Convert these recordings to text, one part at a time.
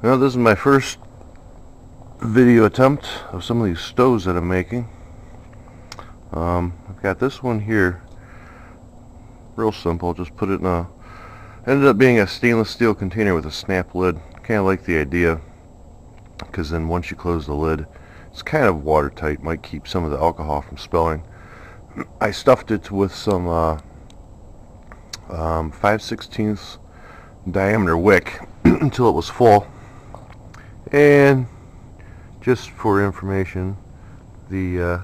Well, this is my first video attempt of some of these stoves that I'm making. I've got this one here, real simple. Just put it in a, ended up being a stainless steel container with a snap lid. Kind of like the idea, because then once you close the lid, it's kind of watertight, might keep some of the alcohol from spilling. I stuffed it with some 5/16 diameter wick until it was full. And just for information, the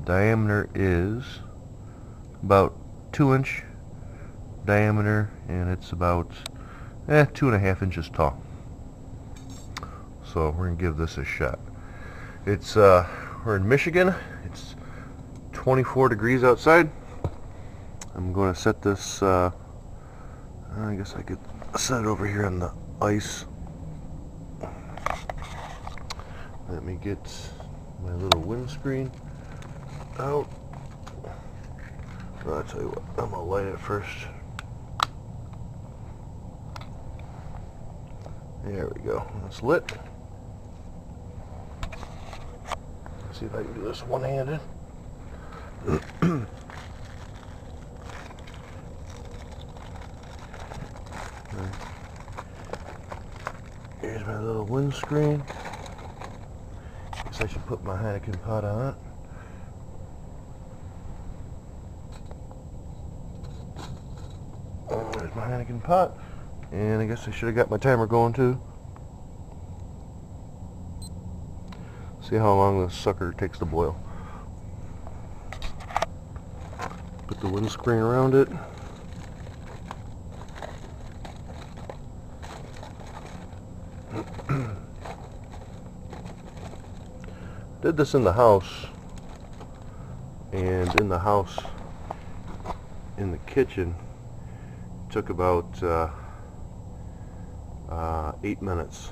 diameter is about 2-inch diameter, and it's about 2.5 inches tall. So we're gonna give this a shot. It's we're in Michigan. It's 24 degrees outside. I'm going to set this. I guess I could set it over here on the ice. Let me get my little windscreen out. Well, I'll tell you what, I'm going to light it first. There we go. It's lit. Let's see if I can do this one-handed. Here's my little windscreen. Guess I should put my Heineken pot on it. There's my Heineken pot. And I guess I should have got my timer going too. See how long this sucker takes to boil. Put the windscreen around it. Did this in the house, and in the house, in the kitchen, it took about 8 minutes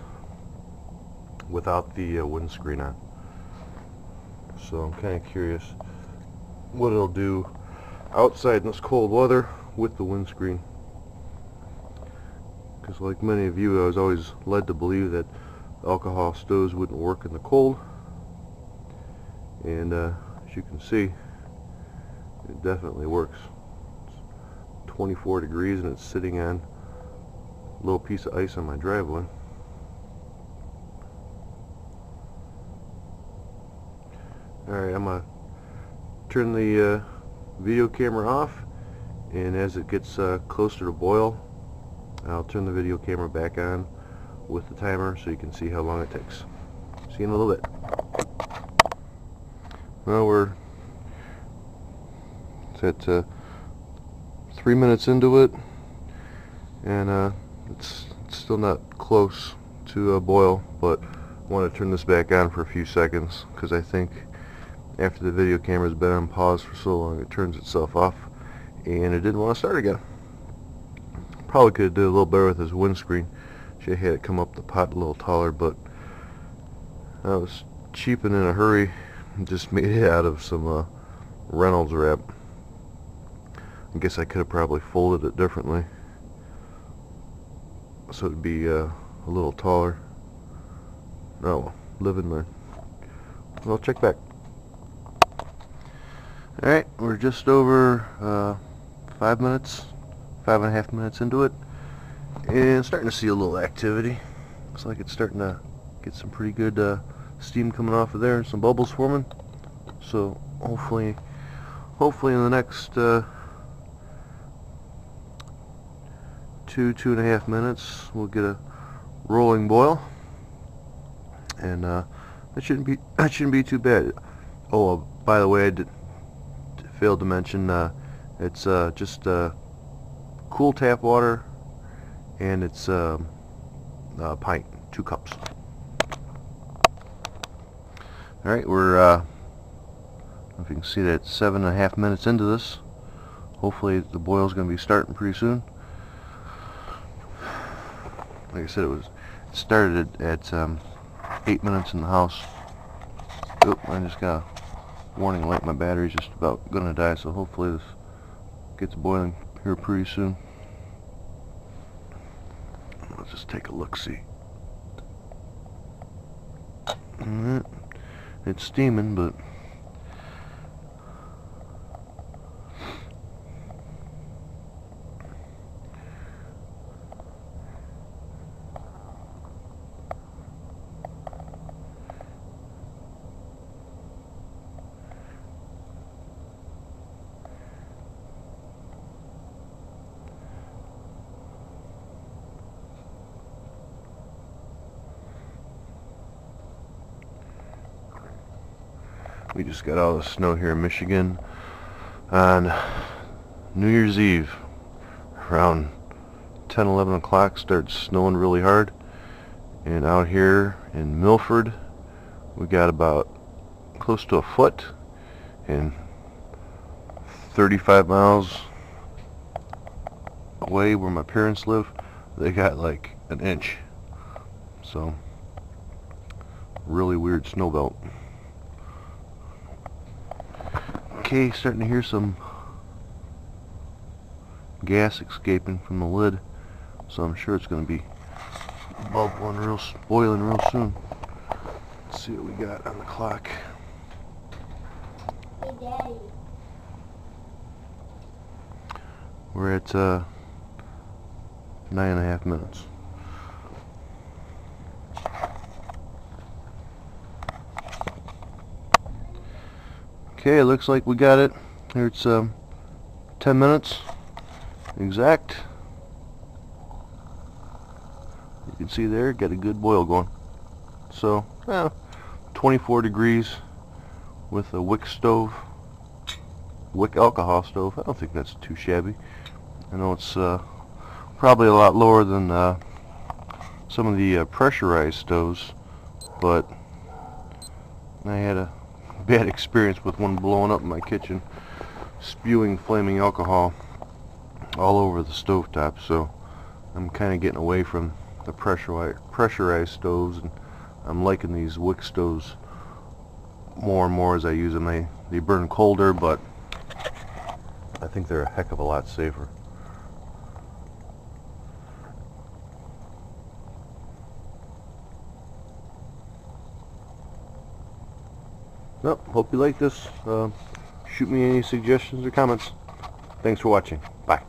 without the windscreen on. So I'm kind of curious what it'll do outside in this cold weather with the windscreen. Because like many of you, I was always led to believe that alcohol stoves wouldn't work in the cold. And as you can see, it definitely works. It's 24 degrees and it's sitting on a little piece of ice on my driveway. Alright, I'm going to turn the video camera off, and as it gets closer to boil, I'll turn the video camera back on with the timer so you can see how long it takes. See you in a little bit. Well, we're at 3 minutes into it, and it's still not close to a boil, but I want to turn this back on for a few seconds because I think after the video camera's been on pause for so long, it turns itself off, and it didn't want to start again. Probably could have did a little better with his windscreen. Should have had it come up the pot a little taller, but I was cheap and in a hurry. Just made it out of some Reynolds wrap. I guess I could have probably folded it differently so it'd be a little taller. Oh, live and learn. Well, check back. Alright, we're just over 5 minutes, 5.5 minutes into it, and starting to see a little activity. Looks like it's starting to get some pretty good steam coming off of there and some bubbles forming. So hopefully in the next 2.5 minutes we'll get a rolling boil, and that shouldn't be too bad. Oh, by the way, I failed to mention it's just cool tap water, and it's a pint, 2 cups. Alright, we're I don't know if you can see that, 7.5 minutes into this. Hopefully the boil's going to be starting pretty soon. Like I said, it started at 8 minutes in the house. Oop, I just got a warning light. My battery's just about going to die, so hopefully this gets boiling here pretty soon. Let's just take a look-see. It's steaming, but we just got all the snow here in Michigan on New Year's Eve. Around 10-11 o'clock started snowing really hard, and out here in Milford we got about close to a foot, and 35 miles away where my parents live they got like an inch. So really weird snow belt. Okay, starting to hear some gas escaping from the lid, so I'm sure it's going to be boiling real soon. Let's see what we got on the clock. Hey, Daddy. We're at 9.5 minutes. Okay, it looks like we got it. Here it's 10 minutes exact. You can see there, got a good boil going. So, 24 degrees with a wick stove, wick alcohol stove. I don't think that's too shabby. I know it's probably a lot lower than some of the pressurized stoves, but I had a bad experience with one blowing up in my kitchen, spewing flaming alcohol all over the stovetop. So I'm kind of getting away from the pressurized stoves, and I'm liking these wick stoves more and more as I use them. They burn colder, but I think they're a heck of a lot safer. Well, hope you like this. Shoot me any suggestions or comments. Thanks for watching. Bye.